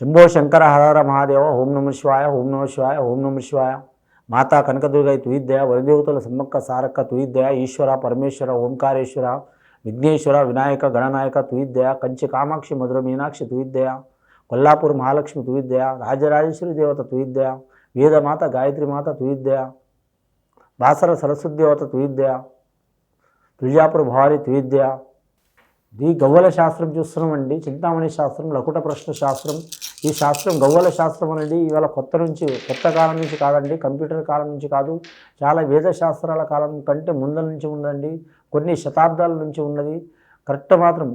శంభో శంకర హర మహాదేవ ఓం నమ శివాయ ఓం నమ శివాయ ఓం నమ శివాయ. మాతా కనకదుర్గై తుయిద్దయ వరదేవతల సమ్మక్క సారక్క తుయిద్దయ ఈశ్వర పరమేశ్వర ఓంకారేశ్వర విఘ్నేశ్వర వినాయక గణనాయక తుయిద్దయ కంచి కామాక్షి మధుర మీనాక్షి తుయిద్దయ కొల్లాపూర్ మహాలక్ష్మి తుయిద్దయ రాజరాజేశ్వరి దేవత తుయిద్దయ వేదమాత గాయత్రిమాత తుయిద్దయ బాసర సరస్వతి దేవత తుయిద్దయ తుల్జాపూర్ భవాని తుయిద్దయ. ఈ గవ్వల శాస్త్రం చూస్తున్నామండి. చింతామణి శాస్త్రం, లకుట ప్రశ్న శాస్త్రం. ఈ శాస్త్రం గవ్వల శాస్త్రం అనేది ఇవాళ కొత్త కాలం నుంచి కాదండి, కంప్యూటర్ కాలం నుంచి కాదు, చాలా వేద శాస్త్రాల కాలం కంటే ముందల నుంచి ఉందండి, కొన్ని శతాబ్దాల నుంచి ఉన్నది. కరెక్ట్ మాత్రం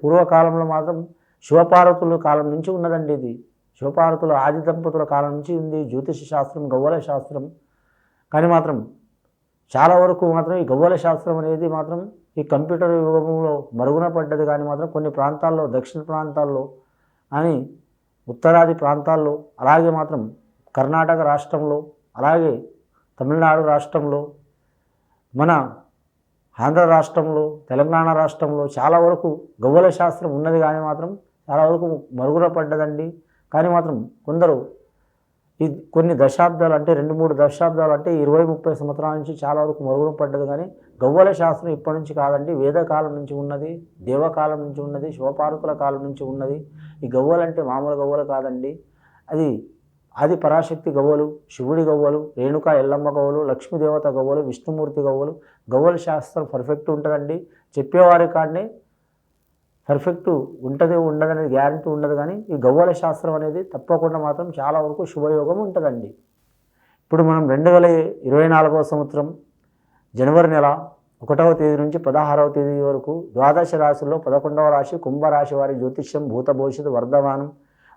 పూర్వకాలంలో మాత్రం శివపార్వతుల కాలం నుంచి ఉన్నదండి. ఇది శివపార్వతుల ఆది దంపతుల కాలం నుంచి ఉంది జ్యోతిష శాస్త్రం, గవ్వల శాస్త్రం. కానీ మాత్రం చాలా వరకు మాత్రం ఈ గవ్వల శాస్త్రం అనేది మాత్రం ఈ కంప్యూటర్ యుగంలో మరుగున పడ్డది. కానీ మాత్రం కొన్ని ప్రాంతాల్లో, దక్షిణ ప్రాంతాల్లో అని ఉత్తరాది ప్రాంతాల్లో, అలాగే మాత్రం కర్ణాటక రాష్ట్రంలో, అలాగే తమిళనాడు రాష్ట్రంలో, మన ఆంధ్ర రాష్ట్రంలో, తెలంగాణ రాష్ట్రంలో చాలా వరకు గవ్వల శాస్త్రం ఉన్నది. కానీ మాత్రం చాలా వరకు మరుగున పడ్డదండి. కానీ మాత్రం కొందరు ఈ కొన్ని దశాబ్దాలు అంటే 2-3 దశాబ్దాలు అంటే 20-30 సంవత్సరాల నుంచి చాలా వరకు మరుగున పడ్డది. కానీ గవ్వల శాస్త్రం ఇప్పటి నుంచి కాదండి, వేదకాలం నుంచి ఉన్నది, దేవకాలం నుంచి ఉన్నది, శివపార్వతుల కాలం నుంచి ఉన్నది. ఈ గవ్వలు అంటే మామూలు గవ్వలు కాదండి, అది పరాశక్తి గవ్వలు, శివుడి గవ్వలు, రేణుకా ఎల్లమ్మ గవ్వలు, లక్ష్మీదేవత గవ్వలు, విష్ణుమూర్తి గవ్వలు. గవ్వల శాస్త్రం పర్ఫెక్ట్ ఉంటుందండి. చెప్పేవారి కాడనే పర్ఫెక్ట్ ఉంటుంది ఉండదనేది గ్యారంటీ ఉండదు. కానీ ఈ గవ్వల శాస్త్రం అనేది తప్పకుండా మాత్రం చాలా వరకు శుభయోగం ఉంటుందండి. ఇప్పుడు మనం 2024వ సంవత్సరం జనవరి నెల 1వ తేదీ నుంచి 16వ తేదీ వరకు ద్వాదశ రాశుల్లో 11వ రాశి కుంభరాశి వారి జ్యోతిష్యం, భూత భవిష్యత్తు, వర్ధమానం,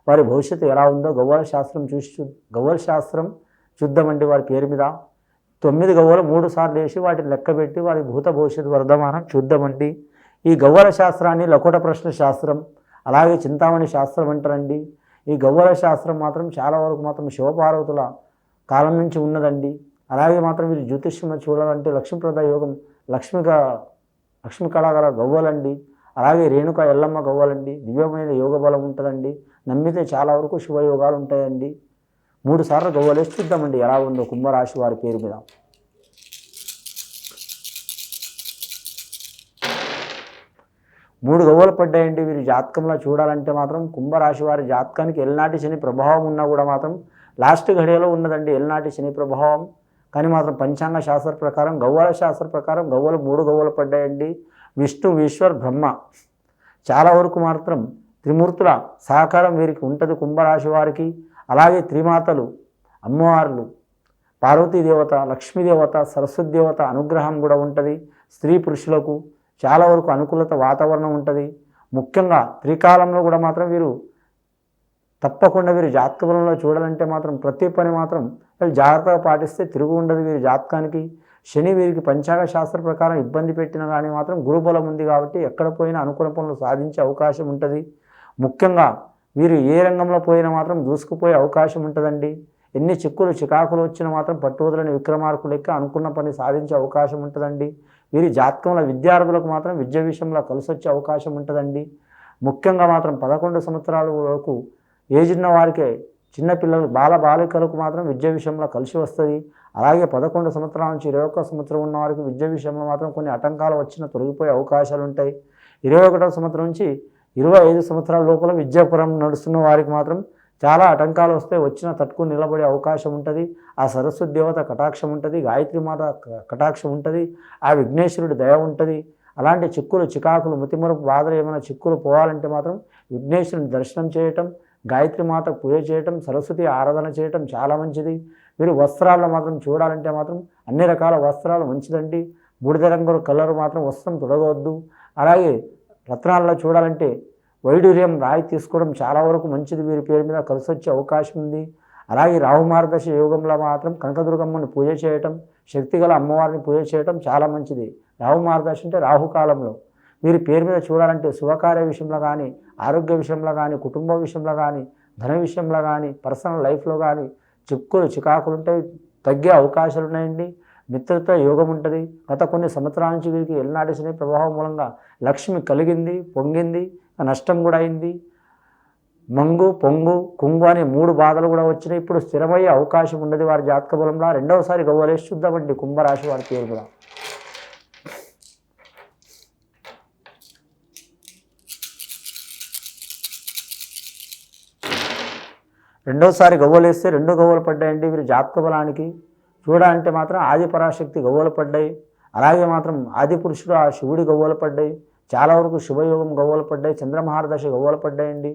వారి భవిష్యత్తు ఎలా ఉందో గవ్వల శాస్త్రం చూద్దామండి. వారి పేరు మీద 9 గవ్వలు 3 సార్లు వేసి వాటిని లెక్కబెట్టి వారి భూత భవిష్యత్తు వర్ధమానం చూద్దామండి. ఈ గవ్వల శాస్త్రాన్ని లకుట ప్రశ్న శాస్త్రం, అలాగే చింతామణి శాస్త్రం అంటారండి. ఈ గవ్వల శాస్త్రం మాత్రం చాలా వరకు మాత్రం శివపార్వతుల కాలం నుంచి ఉన్నదండి. అలాగే మాత్రం వీరు జ్యోతిష్యం చూడాలంటే లక్ష్మీప్రద యోగం, లక్ష్మీ కళాగల గవ్వలండి. అలాగే రేణుక ఎల్లమ్మ గవ్వలండి. దివ్యమైన యోగ బలం ఉంటుందండి. నమ్మితే చాలా వరకు శుభయోగాలు ఉంటాయండి. 3 సార్లు గవ్వలేసి చూద్దామండి ఎలా ఉందో కుంభరాశి వారి పేరు మీద. 3 గవ్వలు పడ్డాయండి. వీరి జాతకంలో చూడాలంటే మాత్రం కుంభరాశి వారి జాతకానికి ఎల్నాటి శని ప్రభావం ఉన్నా కూడా మాత్రం లాస్ట్ ఘడియలో ఉన్నదండి ఎల్నాటి శని ప్రభావం. కానీ మాత్రం పంచాంగ శాస్త్ర ప్రకారం, గవ్వల శాస్త్ర ప్రకారం గవ్వలు 3 గవ్వలు పడ్డాయండి. విష్ణు, ఈశ్వర్, బ్రహ్మ చాలా వరకు మాత్రం త్రిమూర్తుల సహకారం వీరికి ఉంటుంది కుంభరాశి వారికి. అలాగే త్రిమాతలు, అమ్మవార్లు, పార్వతీదేవత, లక్ష్మీదేవత, సరస్వతి దేవత అనుగ్రహం కూడా ఉంటుంది. స్త్రీ పురుషులకు చాలా వరకు అనుకూలత వాతావరణం ఉంటుంది. ముఖ్యంగా త్రికాలంలో కూడా మాత్రం వీరు తప్పకుండా వీరి జాతక బలంలో చూడాలంటే మాత్రం ప్రతి పని మాత్రం జాగ్రత్తగా పాటిస్తే తిరుగు ఉండదు వీరి జాతకానికి. శని వీరికి పంచాంగ శాస్త్ర ప్రకారం ఇబ్బంది పెట్టినా కానీ మాత్రం గురుబలం ఉంది కాబట్టి ఎక్కడ పోయినా అనుకూల పనులు సాధించే అవకాశం ఉంటుంది. ముఖ్యంగా వీరు ఏ రంగంలో పోయినా మాత్రం దూసుకుపోయే అవకాశం ఉంటుందండి. ఎన్ని చిక్కులు చికాకులు వచ్చినా మాత్రం పట్టువదలని విక్రమార్కు లెక్క అనుకున్న పని సాధించే అవకాశం ఉంటుందండి. వీరి జాతకంలో విద్యార్థులకు మాత్రం విద్య విషయంలో కలిసి వచ్చే అవకాశం ఉంటుందండి. ముఖ్యంగా మాత్రం 11 సంవత్సరాల వరకు ఏజ్ ఉన్న వారికే, చిన్నపిల్లలు, బాలికలకు మాత్రం విద్య విషయంలో కలిసి వస్తుంది. అలాగే 11 సంవత్సరాల నుంచి 21 సంవత్సరం ఉన్న వారికి విద్య విషయంలో మాత్రం కొన్ని ఆటంకాలు వచ్చినా తొలగిపోయే అవకాశాలు ఉంటాయి. 21వ సంవత్సరం నుంచి 25 సంవత్సరాల లోపల విద్యాపురం నడుస్తున్న వారికి మాత్రం చాలా ఆటంకాలు వస్తాయి. వచ్చిన తట్టుకుని నిలబడే అవకాశం ఉంటుంది. ఆ సరస్వతి దేవత కటాక్షం ఉంటుంది, గాయత్రి మాత కటాక్షం ఉంటుంది, ఆ విఘ్నేశ్వరుడి దయ ఉంటుంది. అలాంటి చిక్కులు చికాకులు మతిమరుపు బాధలు ఏమైనా చిక్కులు పోవాలంటే మాత్రం విఘ్నేశ్వరుని దర్శనం చేయటం, గాయత్రి మాత పూజ చేయటం, సరస్వతి ఆరాధన చేయటం చాలా మంచిది. మీరు వస్త్రాల్లో మాత్రం చూడాలంటే మాత్రం అన్ని రకాల వస్త్రాలు మంచిదండి. బూడిద రంగు కలర్ మాత్రం వస్త్రం తొడగవద్దు. అలాగే రత్నాల్లో చూడాలంటే వైడూర్యం రాయి తీసుకోవడం చాలా వరకు మంచిది. వీరి పేరు మీద కలిసి వచ్చే అవకాశం ఉంది. అలాగే రాహుమార్గదర్శ యోగంలో మాత్రం కనకదుర్గమ్మని పూజ చేయటం, శక్తిగల అమ్మవారిని పూజ చేయటం చాలా మంచిది. రాహుమార్గదర్శ అంటే రాహుకాలంలో వీరి పేరు మీద చూడాలంటే శుభకార్య విషయంలో కానీ, ఆరోగ్య విషయంలో కానీ, కుటుంబ విషయంలో కానీ, ధన విషయంలో కానీ, పర్సనల్ లైఫ్లో కానీ చిక్కులు చికాకులు ఉంటాయి, తగ్గే అవకాశాలు ఉన్నాయండి. మిత్రత యోగం ఉంటుంది. గత కొన్ని సంవత్సరాల నుంచి వీరికి ఎల్నాటి శని ప్రభావం మూలంగా లక్ష్మి కలిగింది, పొంగింది, నష్టం కూడా అయింది. మంగు పొంగు కుంగు అనే 3 బాధలు కూడా వచ్చినాయి. ఇప్పుడు స్థిరమయ్యే అవకాశం ఉన్నది వారి జాతక బలంలో. రెండవసారి గవ్వలేసి చూద్దామండి కుంభరాశి వారి పేరు కూడా. రెండోసారి గవ్వలేస్తే 2 గవ్వలు పడ్డాయండి వీరి జాతక బలానికి. చూడాలంటే మాత్రం ఆది పరాశక్తి గవ్వలు పడ్డాయి. అలాగే మాత్రం ఆది పురుషుడు ఆ శివుడి గవ్వలు పడ్డాయి. చాలా వరకు శుభయోగం గవ్వలు పడ్డాయి. చంద్రమహారదశ గవ్వలు పడ్డాయండి.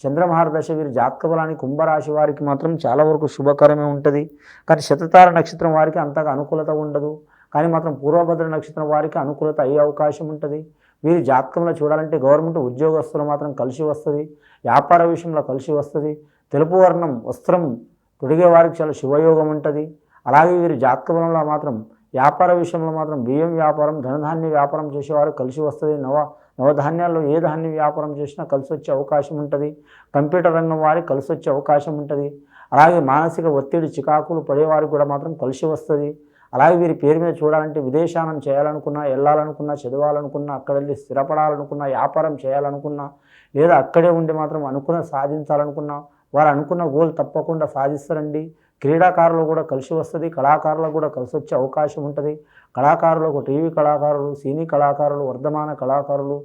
చంద్రమహారదశ వీరి జాతక బలానికి కుంభరాశి వారికి మాత్రం చాలా వరకు శుభకరమే ఉంటుంది. కానీ శతతార నక్షత్రం వారికి అంతగా అనుకూలత ఉండదు. కానీ మాత్రం పూర్వభద్ర నక్షత్రం వారికి అనుకూలత అయ్యే అవకాశం ఉంటుంది. వీరి జాతకంలో చూడాలంటే గవర్నమెంట్ ఉద్యోగస్తులు మాత్రం కలిసి వస్తుంది. వ్యాపార విషయంలో కలిసి వస్తుంది. తెలుపు వర్ణం వస్త్రం తొడిగే వారికి చాలా శుభయోగం ఉంటుంది. అలాగే వీరి జాతక బలంలో మాత్రం వ్యాపార విషయంలో మాత్రం బియ్యం వ్యాపారం, ధనధాన్య వ్యాపారం చేసేవారు కలిసి వస్తుంది. నవధాన్యాల్లో ఏ ధాన్య వ్యాపారం చేసినా కలిసి వచ్చే అవకాశం ఉంటుంది. కంప్యూటర్ రంగం వారికి కలిసి వచ్చే అవకాశం ఉంటుంది. అలాగే మానసిక ఒత్తిడి చికాకులు పడేవారికి కూడా మాత్రం కలిసి వస్తుంది. అలాగే వీరి పేరు మీద చూడాలంటే విదేశానం చేయాలనుకున్నా, వెళ్ళాలనుకున్నా, చదవాలనుకున్నా, అక్కడ వెళ్ళి స్థిరపడాలనుకున్నా, వ్యాపారం చేయాలనుకున్నా, లేదా అక్కడే ఉండి మాత్రం అనుకున్న సాధించాలనుకున్నా వారు అనుకున్న గోల్ తప్పకుండా సాధిస్తారండి. క్రీడాకారులు కూడా కలిసి వస్తుంది. కళాకారులకు కూడా కలిసి వచ్చే అవకాశం ఉంటుంది. కళాకారులకు టీవీ కళాకారులు, సినీ కళాకారులు, వర్ధమాన కళాకారులు,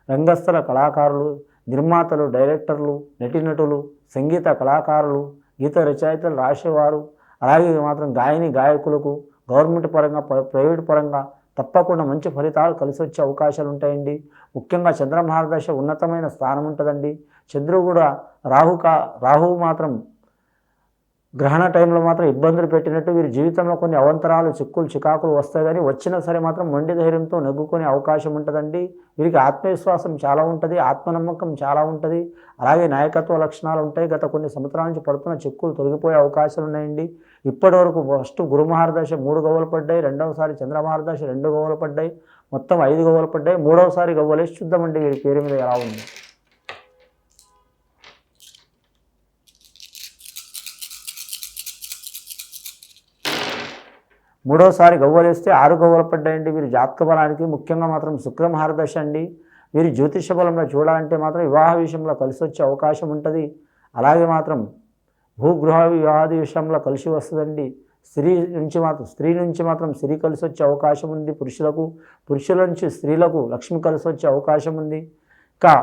రంగస్థల కళాకారులు, నిర్మాతలు, డైరెక్టర్లు, నటీనటులు, సంగీత కళాకారులు, గీత రచయితలు రాసేవారు, అలాగే మాత్రం గాయకులకు గవర్నమెంట్ పరంగా ప్రైవేట్ పరంగా తప్పకుండా మంచి ఫలితాలు కలిసి వచ్చే అవకాశాలు ఉంటాయండి. ముఖ్యంగా చంద్రమహారదశ ఉన్నతమైన స్థానం ఉంటుందండి. చంద్రుడు కూడా రాహువు మాత్రం గ్రహణ టైంలో మాత్రం ఇబ్బందులు పెట్టినట్టు వీరి జీవితంలో కొన్ని అవంతరాలు, చిక్కులు, చికాకులు వస్తాయి. కానీ వచ్చినా సరే మాత్రం మొండి ధైర్యంతో నెగ్గుకునే అవకాశం ఉంటుందండి. వీరికి ఆత్మవిశ్వాసం చాలా ఉంటుంది. ఆత్మనమ్మకం చాలా ఉంటుంది. అలాగే నాయకత్వ లక్షణాలు ఉంటాయి. గత కొన్ని సంవత్సరాల నుంచి పడుతున్న చిక్కులు తొలగిపోయే అవకాశాలు ఉన్నాయండి. ఇప్పటివరకు ఫస్ట్ గురుమహారదశ 3 గవ్వలు పడ్డాయి. రెండవసారి చంద్రమహారదశ 2 గవ్వలు పడ్డాయి. మొత్తం 5 గవ్వలు పడ్డాయి. మూడవసారి గవ్వలేసి చూద్దామండి వీరి పేరు మీద ఎలా ఉంది. మూడోసారి గవ్వలేస్తే 6 గవ్వలు పడ్డాయండి వీరి జాతక బలానికి. ముఖ్యంగా మాత్రం శుక్రమహారదశ అండి. వీరి జ్యోతిష బలంలో చూడాలంటే మాత్రం వివాహ విషయంలో కలిసి వచ్చే అవకాశం ఉంటుంది. అలాగే మాత్రం భూగృహ వివాహాది విషయంలో కలిసి వస్తుందండి. స్త్రీ నుంచి మాత్రం స్త్రీ కలిసి వచ్చే అవకాశం ఉంది పురుషుల నుంచి స్త్రీలకు లక్ష్మి కలిసి వచ్చే అవకాశం ఉంది. ఇంకా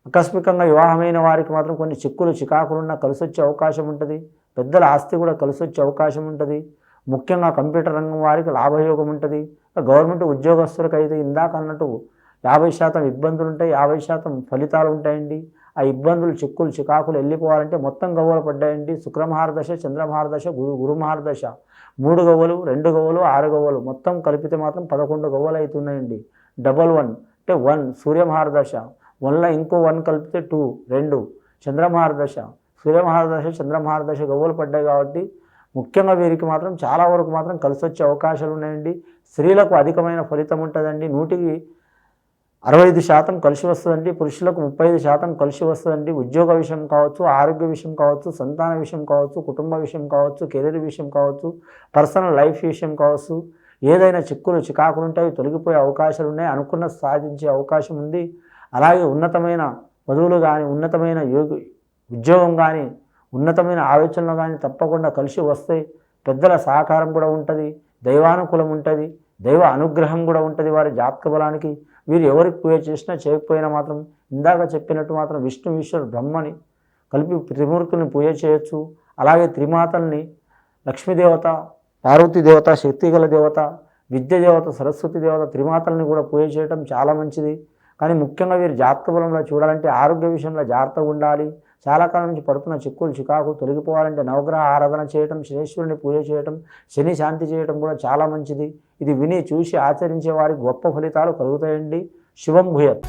ఆకస్మికంగా వివాహమైన వారికి మాత్రం కొన్ని చిక్కులు చికాకులున్నా కలిసి వచ్చే అవకాశం ఉంటుంది. పెద్దల ఆస్తి కూడా కలిసి వచ్చే అవకాశం ఉంటుంది. ముఖ్యంగా కంప్యూటర్ రంగం వారికి లాభయోగం ఉంటుంది. గవర్నమెంట్ ఉద్యోగస్తులకు అయితే ఇందాక అన్నట్టు 50% ఇబ్బందులు ఉంటాయి, 50% ఫలితాలు ఉంటాయండి. ఆ ఇబ్బందులు, చిక్కులు, చికాకులు వెళ్ళిపోవాలంటే మొత్తం గవ్వలు పడ్డాయండి. శుక్రమహారదశ, చంద్రమహారదశ, గురుమహారదశ 3 గవ్వలు, 2 గవ్వలు, 6 గవ్వలు మొత్తం కలిపితే మాత్రం 11 గవ్వలు అవుతున్నాయండి. 1 అంటే 1 సూర్యమహారదశ, 1లో ఇంకో 1 కలిపితే 2 చంద్రమహారదశ, సూర్యమహారదశ, చంద్రమహారదశ గవ్వలు పడ్డాయి. కాబట్టి ముఖ్యంగా వీరికి మాత్రం చాలా వరకు మాత్రం కలిసి వచ్చే అవకాశాలు ఉన్నాయండి. స్త్రీలకు అధికమైన ఫలితం ఉంటుందండి. 100కి 65% కలిసి వస్తుందండి. పురుషులకు 35% కలిసి వస్తుందండి. ఉద్యోగ విషయం కావచ్చు, ఆరోగ్య విషయం కావచ్చు, సంతాన విషయం కావచ్చు, కుటుంబ విషయం కావచ్చు, కెరీర్ విషయం కావచ్చు, పర్సనల్ లైఫ్ విషయం కావచ్చు, ఏదైనా చిక్కులు చికాకులు ఉంటాయి తొలగిపోయే అవకాశాలు ఉన్నాయి. అనుకున్న సాధించే అవకాశం ఉంది. అలాగే ఉన్నతమైన పదవులు కానీ, ఉన్నతమైన ఉద్యోగం కానీ, ఉన్నతమైన ఆలోచనలు కానీ తప్పకుండా కలిసి వస్తాయి. పెద్దల సహకారం కూడా ఉంటుంది. దైవానుకూలం ఉంటుంది. దైవ అనుగ్రహం కూడా ఉంటుంది వారి జాతక బలానికి. వీరు ఎవరికి పూజ చేసినా చేయకపోయినా మాత్రం ఇందాక చెప్పినట్టు మాత్రం విష్ణు, ఈశ్వరు, బ్రహ్మని కలిపి త్రిమూర్తుల్ని పూజ చేయొచ్చు. అలాగే త్రిమాతల్ని, లక్ష్మీదేవత, పార్వతీ దేవత, శక్తిగల దేవత, విద్య దేవత, సరస్వతి దేవత, త్రిమాతల్ని కూడా పూజ చేయడం చాలా మంచిది. కానీ ముఖ్యంగా వీరు జాతక బలంలో చూడాలంటే ఆరోగ్య విషయంలో జాగ్రత్తగా ఉండాలి. చాలా కాలం నుంచి పడుతున్న చిక్కులు చికాకు తొలగిపోవాలంటే నవగ్రహ ఆరాధన చేయటం, శనేశ్వరుని పూజ చేయటం, శని శాంతి చేయటం కూడా చాలా మంచిది. ఇది విని చూసి ఆచరించే వారికి గొప్ప ఫలితాలు కలుగుతాయండి. శుభం భూయత్.